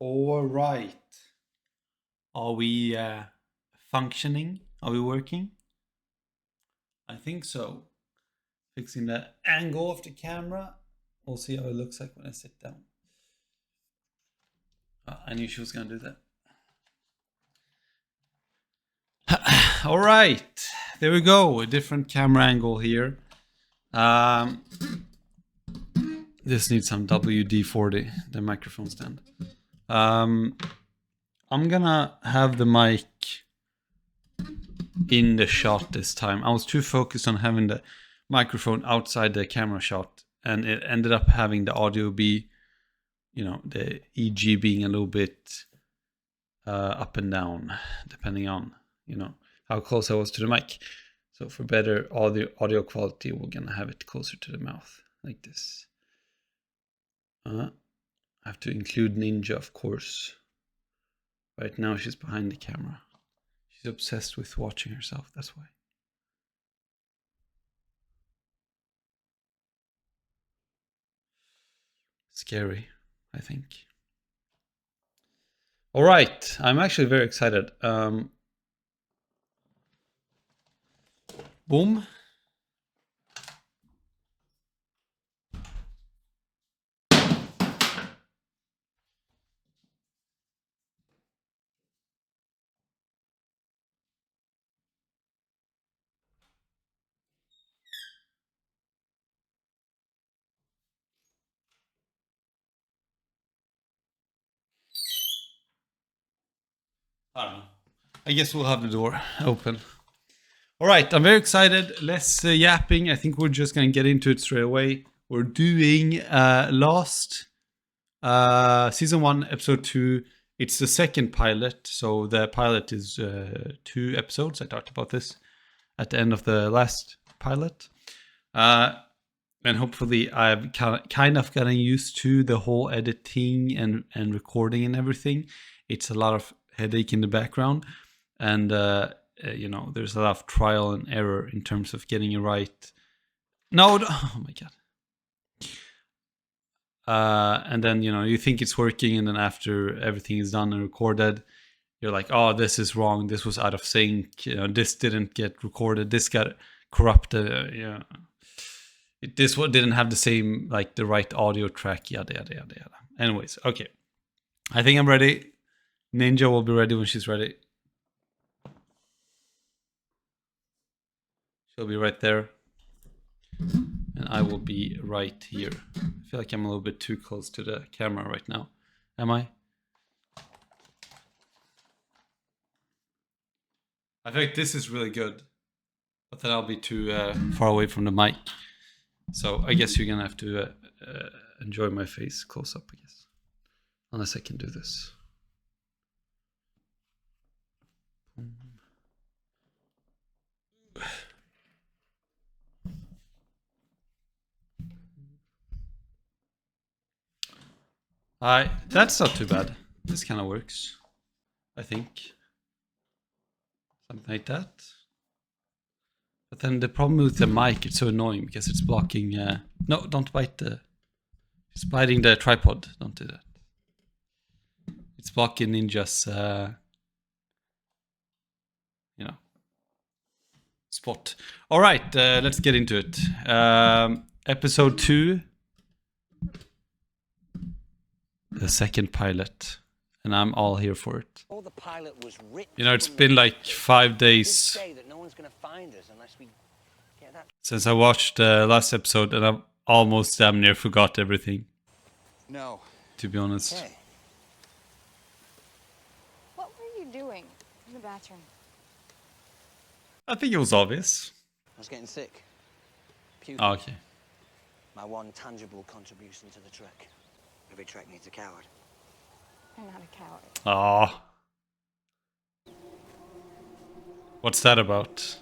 All right. Are we functioning? Are we working? I think so. Fixing the angle of the camera. We'll see how it looks like when I sit down. I knew she was going to do that. All right. There we go. A different camera angle here. This needs some WD-40, the microphone stand. I'm gonna have the mic in the shot this time. I was too focused on having the microphone outside the camera shot, and it ended up having the audio be, you know, the EG being a little bit up and down, depending on, you know, how close I was to the mic. So for better audio quality, we're gonna have it closer to the mouth, like this. I have to include Ninja, of course. Right now she's behind the camera. She's obsessed with watching herself, that's why. Scary, I think. All right, I'm actually very excited. Boom. I don't know. I guess we'll have the door open. All right, I'm very excited. Less yapping. I think we're just going to get into it straight away. We're doing Lost, Season 1, Episode 2. It's the second pilot. So the pilot is 2 episodes. I talked about this at the end of the last pilot. And hopefully I've kind of gotten used to the whole editing and recording and everything. It's a lot of headache in the background. And, you know, there's a lot of trial and error in terms of getting it right. No, oh my God. And then, you know, you think it's working. And then after everything is done and recorded, you're like, oh, this is wrong. This was out of sync. You know, this didn't get recorded. This got corrupted. Yeah. This one didn't have the same, like the right audio track, yada, yada, yada, yada. Anyways, okay. I think I'm ready. Ninja will be ready when she's ready. She'll be right there. And I will be right here. I feel like I'm a little bit too close to the camera right now. Am I? I feel like this is really good. But then I'll be too far away from the mic. So I guess you're gonna have to enjoy my face close up, I guess. Unless I can do this. That's not too bad. This kind of works, I think. Something like that. But then the problem with the mic, it's so annoying because it's blocking. No, don't bite the. It's biting the tripod. Don't do that. It's blocking Ninja's, you know, spot. All right, let's get into it. Episode 2, the second pilot, and I'm all here for it. You know, it's been like 5 days since I watched the last episode, and I've almost damn near forgot everything. No. To be honest. Okay. What were you doing in the bathroom? I think it was obvious. I was getting sick. Puking. Oh, okay. My one tangible contribution to the trek. Every trek needs a coward. I'm not a coward. Ah. What's that about?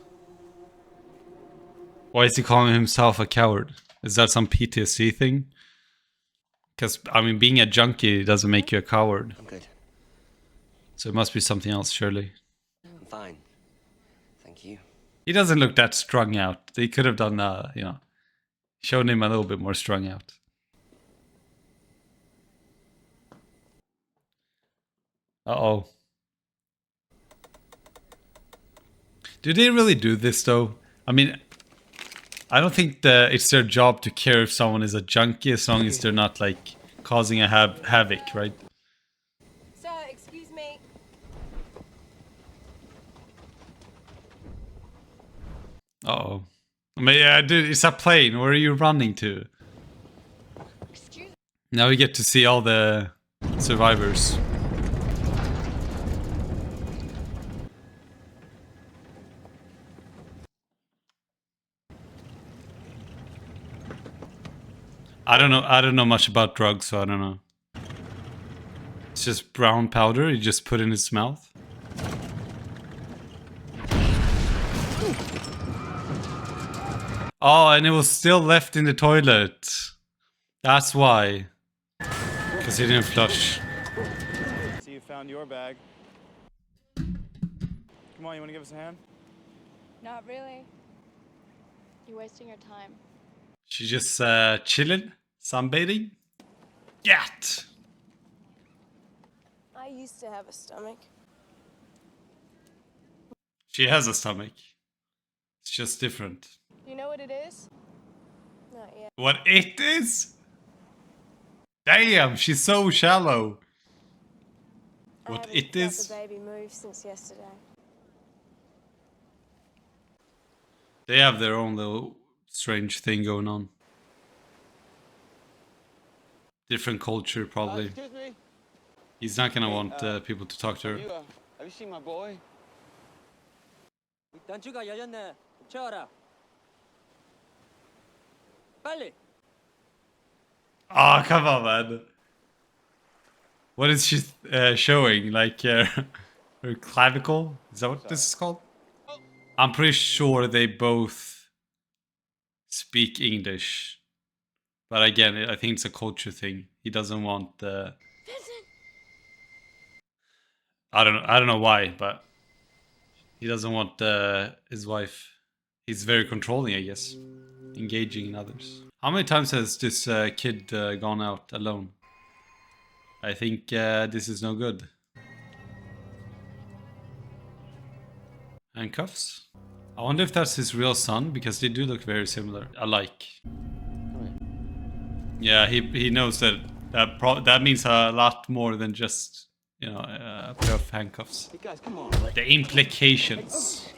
Why is he calling himself a coward? Is that some PTSD thing? Because, I mean, being a junkie doesn't make you a coward. I'm good. So it must be something else, surely. I'm fine. Thank you. He doesn't look that strung out. They could have done, you know, shown him a little bit more strung out. Uh-oh. Do they really do this though? I mean, I don't think it's their job to care if someone is a junkie as long as they're not like causing a havoc, right? Sir, excuse me. Uh-oh. I mean, yeah, dude, it's a plane. Where are you running to? Excuse Now we get to see all the survivors. I don't know much about drugs, so I don't know. It's just brown powder he just put in his mouth. Oh, and it was still left in the toilet. That's why. Because he didn't flush. See, you found your bag. Come on, you want to give us a hand? Not really. You're wasting your time. She just chilling, sunbathing. Yet. I used to have a stomach. She has a stomach. It's just different. Do you know what it is? Not yet. What it is? Damn, she's so shallow. What I haven't it felt is? the baby move since yesterday. They have their own little strange thing going on. Different culture, probably. Excuse me. He's not gonna want people to talk to her. Have you seen my boy? 단추가 열렸네. 채워라. 빨리. Oh, come on, man. What is she showing? Like her clavicle? Is that what this is called? I'm pretty sure they both speak English. But again, I think it's a culture thing. He doesn't want the... I don't know why, but he doesn't want his wife. He's very controlling, I guess. Engaging in others. How many times has this kid gone out alone? I think this is no good. Handcuffs? I wonder if that's his real son, because they do look very similar. Alike. Yeah, he knows that that means a lot more than just, you know, a pair of handcuffs. Hey guys, come on. The implications.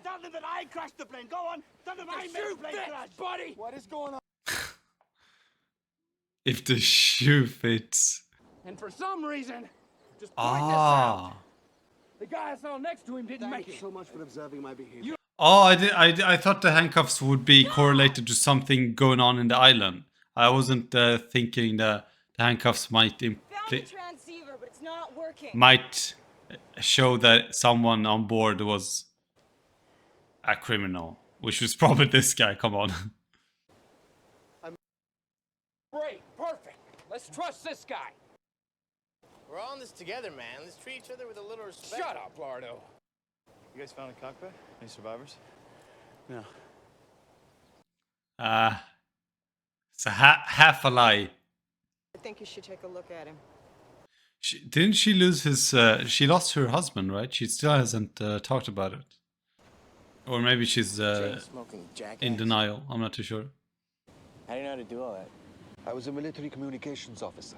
Tell them that I crashed the plane. Go on. Tell them I made the plane crash, buddy. What is going on? If the shoe fits. And for some reason, just Ah. the guy I saw next to him didn't make it. so much for observing my behavior. Oh, I thought the handcuffs would be correlated to something going on in the island. I wasn't thinking the handcuffs might Found the transceiver, but it's not working. might show that someone on board was a criminal, which was probably this guy. Come on. Great, perfect. Let's trust this guy. We're all in this together, man. Let's treat each other with a little respect. Shut up, Lardo. You guys found a cockpit? Any survivors? No. It's a half a lie. I think you should take a look at him. Didn't she lose his... she lost her husband, right? She still hasn't talked about it. Or maybe she's Smoking jackass. in denial. I'm not too sure. How do you know how to do all that? I was a military communications officer.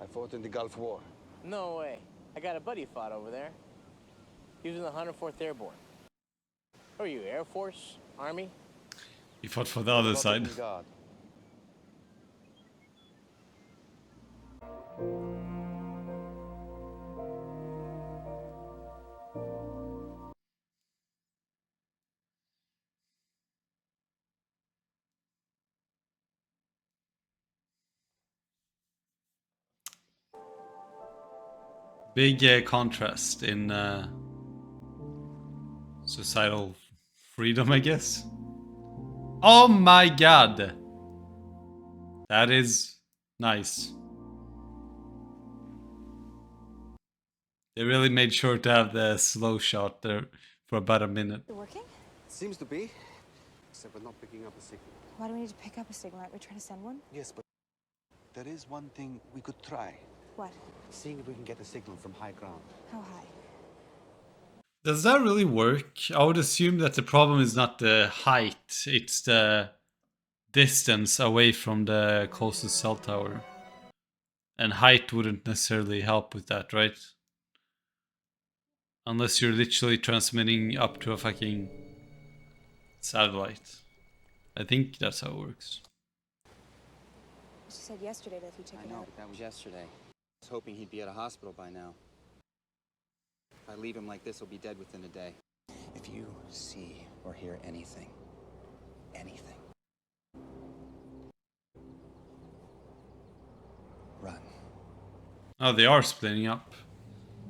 I fought in the Gulf War. No way. I got a buddy who fought over there. He was in the 104th Airborne. Who are you, Air Force? Army? He fought for the other side. God. Big contrast in societal freedom, I guess. Oh my god! That is nice. They really made sure to have the slow shot there for about a minute. You're working? Seems to be. Except we're not picking up a signal. Why do we need to pick up a signal? Aren't we trying to send one? Yes, but there is one thing we could try. What? Seeing if we can get a signal from high ground. How high? Does that really work? I would assume that the problem is not the height, it's the distance away from the closest cell tower. And height wouldn't necessarily help with that, right? Unless you're literally transmitting up to a fucking satellite. I think that's how it works. She said yesterday that if you take it out. That was yesterday. I was hoping he'd be at a hospital by now. If I leave him like this, he'll be dead within a day. If you see or hear anything, run. Oh, they are splitting up.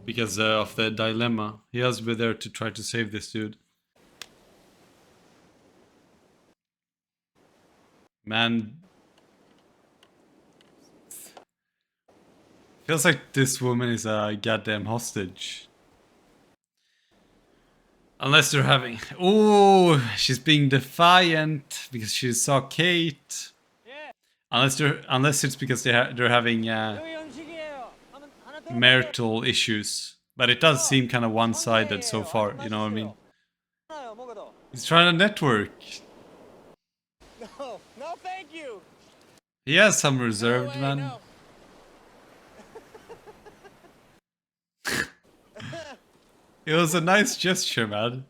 Because of the dilemma. He has to be there to try to save this dude. Man. Feels like this woman is a goddamn hostage. Unless they're having... Oh, she's being defiant because she saw Kate. Unless it's because they're having marital issues. But it does seem kind of one-sided so far, you know what I mean? He's trying to network. No, no, thank you. He has some reserved, No way, man. no. It was a nice gesture, man.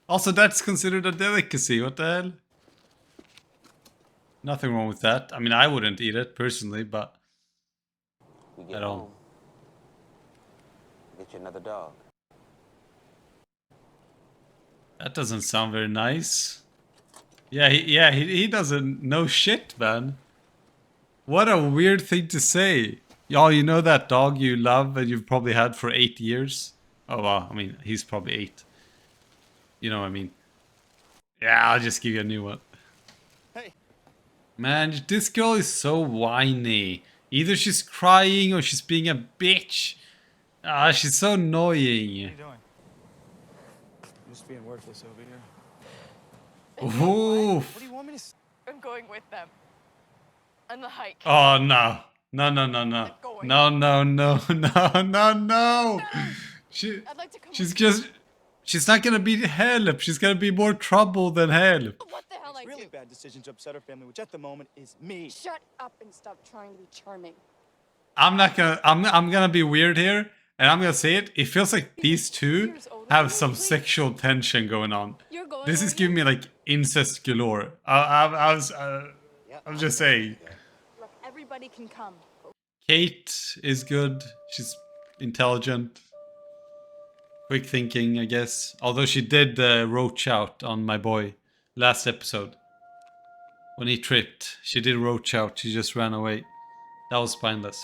Also, that's considered a delicacy. What the hell? Nothing wrong with that. I mean, I wouldn't eat it personally, but at all. Get you another dog. That doesn't sound very nice. Yeah, he doesn't know shit, man. What a weird thing to say. Y'all, you know that dog you love and you've probably had for 8 years? Oh, well, I mean, he's probably 8. You know what I mean? Yeah, I'll just give you a new one. Hey. Man, this girl is so whiny. Either she's crying or she's being a bitch. Ah, she's so annoying. What are you doing? Just being worthless over here. Ooh. What do you want me to... I'm going with them. On the hike. Oh, no. No. I'd like to come She's with just... She's not gonna be help. She's gonna be more trouble than help. you. What the hell I Really do? bad decision to upset our family, which at the moment is me. Shut up and stop trying to be charming. I'm gonna be weird here, and I'm gonna say it. It feels like these two have some sexual tension going on. You're going This is with giving me like incest galore. I'm just saying. Look, everybody can come. Kate is good. She's intelligent. Quick thinking, I guess. Although she did roach out on my boy last episode. When he tripped, she did roach out. She just ran away. That was spineless.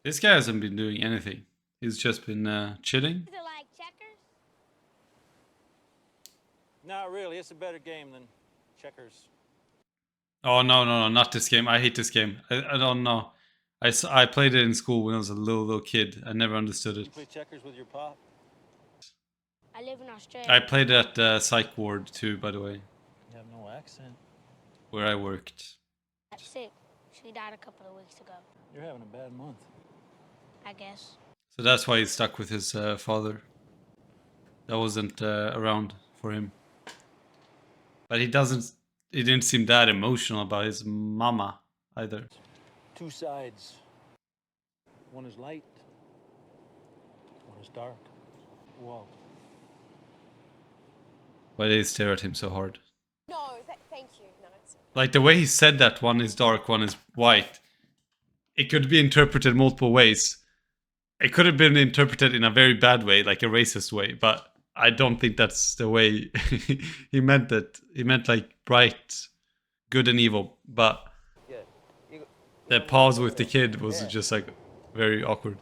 This guy hasn't been doing anything. He's just been chilling. Is it like checkers? Not really. It's a better game than checkers. Oh, no, not this game. I hate this game. I don't know. I played it in school when I was a little kid. I never understood it. You play checkers with your pop? I live in Australia. I played at Psych Ward too, by the way, You have no accent. where I worked. That's sick. She died a couple of weeks ago, You're having a bad month. I guess. So that's why he's stuck with his father. That wasn't around for him. But he didn't seem that emotional about his mama either. Two sides. One is light. One is dark. Whoa. Why did he stare at him so hard? No, thank you. No, it's... Like the way he said that one is dark, one is white. It could be interpreted multiple ways. It could have been interpreted in a very bad way, like a racist way, but I don't think that's the way he meant it. He meant like bright, good and evil, but the pause with the kid was just like very awkward.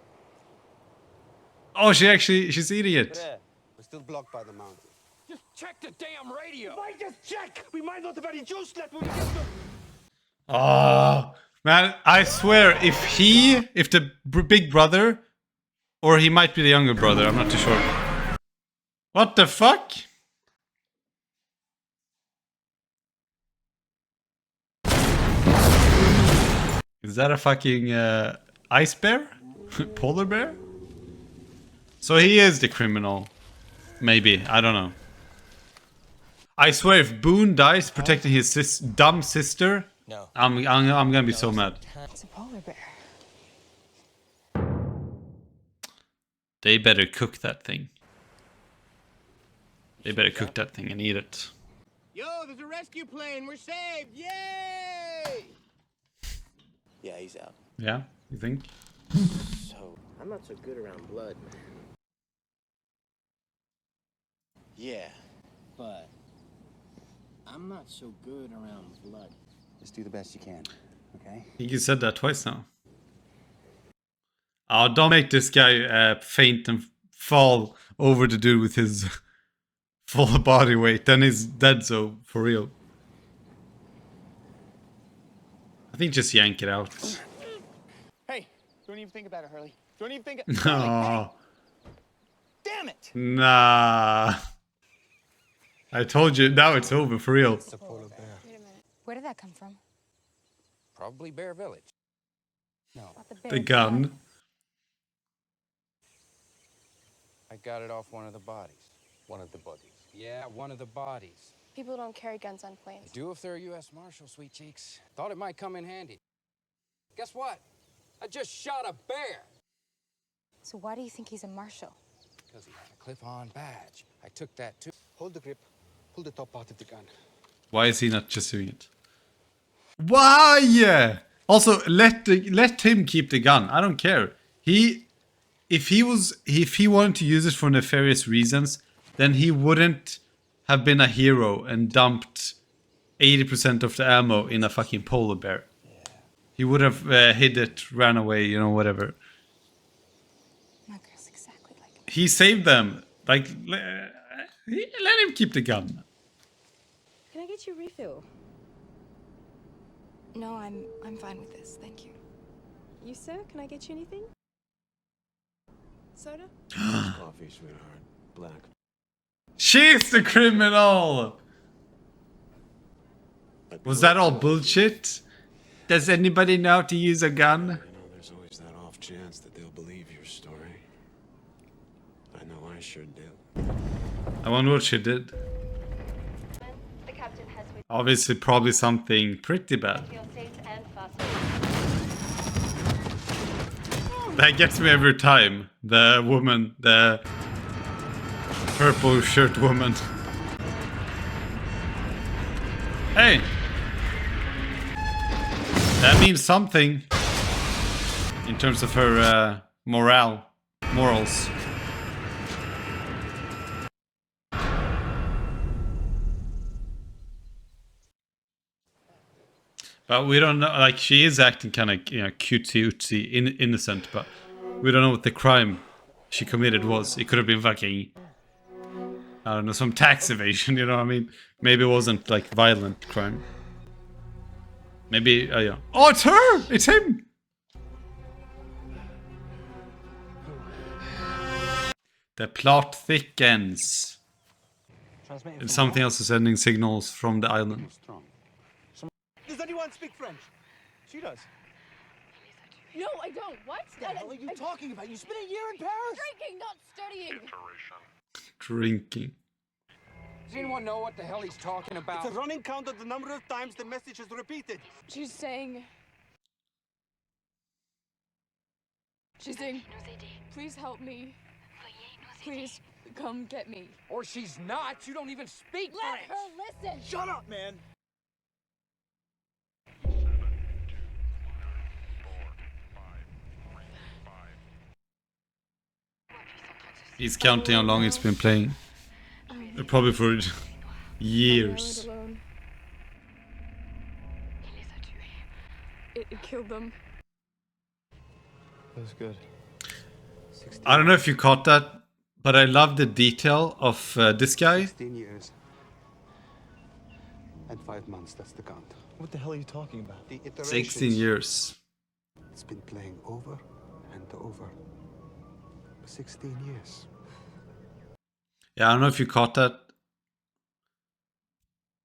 Oh, she's eating it. We're still blocked by the mountain. Just check the damn radio. Why just check? We might not have any juice left when we get to... Oh, man, I swear, if the big brother, or he might be the younger brother, I'm not too sure. What the fuck? Is that a fucking ice bear? Polar bear? So he is the criminal. Maybe. I don't know. I swear if Boone dies protecting his dumb sister, No. I'm gonna be so mad. It's a polar bear. They better cook that thing. They better cook that thing and eat it. Yo, there's a rescue plane. We're saved. Yay! Yeah, he's out. Yeah, you think? So, I'm not so good around blood, man. yeah. But I'm not so good around blood. Just do the best you can, okay? I think you said that twice now. Oh, don't make this guy faint and fall over the dude with his full body weight. Then he's dead, so for real. I think just yank it out. Hey, don't even think about it, Hurley. Don't even think. No. Damn it! Nah. I told you, now it's over, for real. It's a polar bear. Wait a minute. Where did that come from? Probably Bear Village. Not the bear. The gun. I got it off one of the bodies. One of the bodies? Yeah, one of the bodies. People don't carry guns on planes. They do if they're a U.S. Marshal, sweet cheeks. Thought it might come in handy. Guess what? I just shot a bear. So why do you think he's a marshal? Because he had a clip-on badge. I took that too. Hold the grip. Pull the top out of the gun. Why is he not just doing it? Why? Also, let him keep the gun. I don't care. If he wanted to use it for nefarious reasons, then he wouldn't have been a hero and dumped 80% of the ammo in a fucking polar bear. He would have hid it, ran away, you know, whatever. My girl's exactly like him. He saved them. Like, let him keep the gun. Can I get you a refill? No, I'm fine with this. Thank you. You, sir? Can I get you anything? Soda? Coffee, sweetheart. Black. She's the criminal! Was that all bullshit? Does anybody know how to use a gun? You know, there's always that off chance that they'll believe your story. I know I sure did. I wonder what she did. The captain has with Obviously, probably something pretty bad. your seats and fasten. That gets me every time. The woman, the purple shirt woman. Hey! That means something in terms of her morals. But we don't know, like, she is acting kind of, you know, cutesy, innocent, but we don't know what the crime she committed was. It could have been fucking, I don't know, some tax evasion, you know what I mean? Maybe it wasn't, like, violent crime. Maybe, yeah. Oh, it's her! It's him! The plot thickens. And something else is sending signals from the island. Strong. Does anyone speak French? She does. No, I don't. What? What the hell are you talking about? You spent a year in Paris! Drinking, not studying. Drinking. Does anyone know what the hell he's talking about? It's a running count of the number of times the message is repeated. She's saying, please help me. Please come get me. Or she's not. You don't even speak Let French. her listen. Shut up, man! He's counting how long it's been playing. Probably for years. Alone. It killed them. That's good. I don't know if you caught that, but I love the detail of this guy. 16 years. And 5 months, that's the count. What the hell are you talking about? The iterations. 16 years. It's been playing over and over. For 16 years. Yeah, I don't know if you caught that.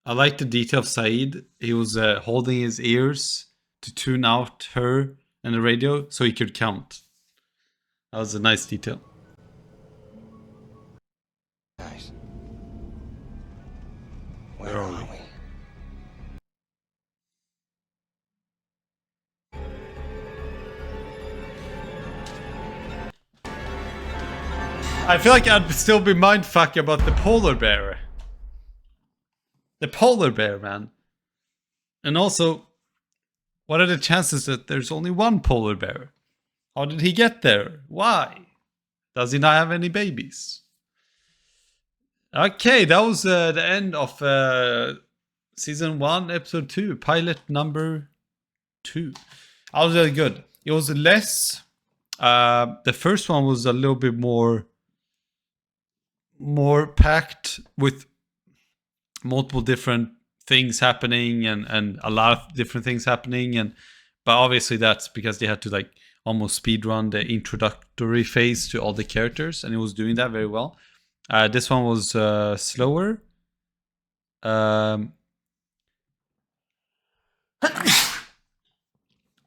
I like the detail of Saeed. He was holding his ears to tune out her and the radio so he could count. That was a nice detail. Guys. Where are we? I feel like I'd still be mindfucked about the polar bear. The polar bear, man. And also, what are the chances that there's only one polar bear? How did he get there? Why? Does he not have any babies? Okay, that was the end of season 1, episode 2, pilot number 2. That was really good. It was less. The first one was a little bit more packed with multiple different things happening and a lot of different things happening, but obviously that's because they had to like almost speed run the introductory phase to all the characters, and it was doing that very well. This one was slower.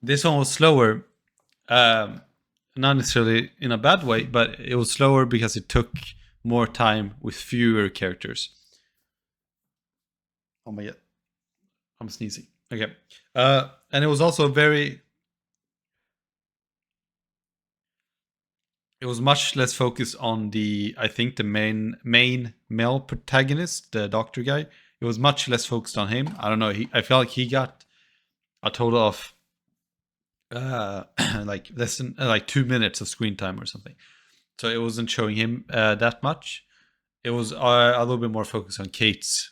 This one was slower, not necessarily in a bad way, but it was slower because it took more time with fewer characters. Oh my god, I'm sneezing. Okay, and it was also very. It was much less focused on I think the main male protagonist, the doctor guy. It was much less focused on him. I don't know. I felt like he got a total of like less than like 2 minutes of screen time or something. So it wasn't showing him that much. It was a little bit more focused on Kate's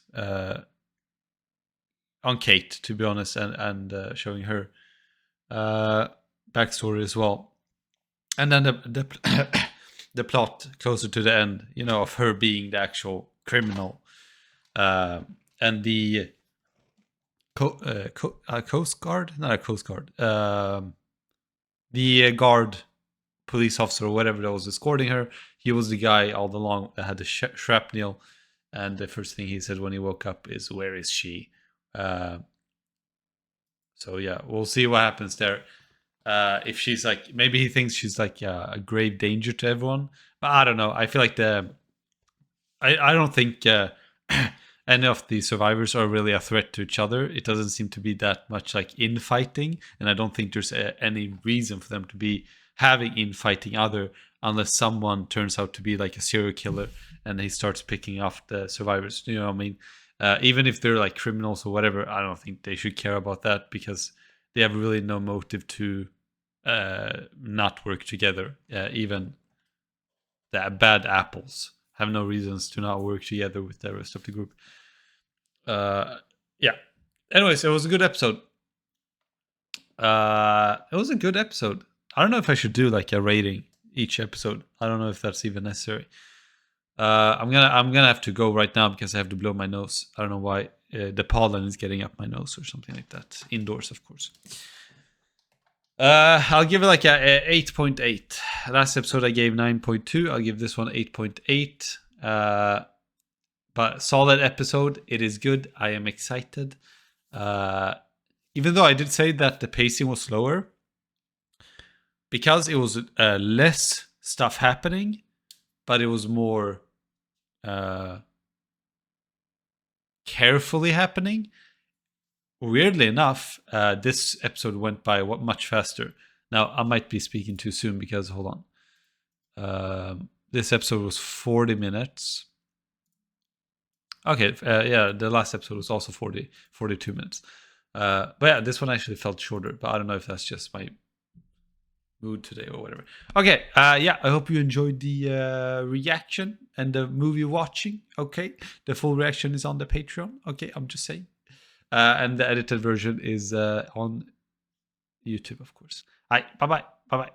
Kate, to be honest, and showing her backstory as well. And then the plot closer to the end, you know, of her being the actual criminal, and the Coast Guard, not a Coast Guard, the guard, police officer or whatever that was escorting her. He was the guy all along that had the shrapnel, and the first thing he said when he woke up is, "Where is she?" So yeah, we'll see what happens there. If she's like, maybe he thinks she's like a grave danger to everyone, but I don't know. I feel like I don't think any of the survivors are really a threat to each other. It doesn't seem to be that much like infighting, and I don't think there's any reason for them to be having infighting unless someone turns out to be like a serial killer and he starts picking off the survivors. You know what I mean? Even if they're like criminals or whatever, I don't think they should care about that because they have really no motive to not work together. Even the bad apples have no reasons to not work together with the rest of the group. Yeah. Anyways, it was a good episode. I don't know if I should do like a rating each episode. I don't know if that's even necessary. I'm gonna have to go right now because I have to blow my nose. I don't know why. The pollen is getting up my nose or something like that. Indoors, of course. I'll give it like a 8.8. Last episode I gave 9.2. I'll give this one 8.8. But solid episode. It is good. I am excited. Even though I did say that the pacing was slower, because it was less stuff happening, but it was more carefully happening. Weirdly enough, this episode went by much faster. Now, I might be speaking too soon because, hold on. This episode was 40 minutes. Okay, yeah, the last episode was also 42 minutes. But yeah, this one actually felt shorter, but I don't know if that's just my mood today or whatever. Okay, yeah, I hope you enjoyed the reaction and the movie watching. Okay, the full reaction is on the Patreon. Okay, I'm just saying. And the edited version is on YouTube, of course. All right, bye-bye. Bye-bye.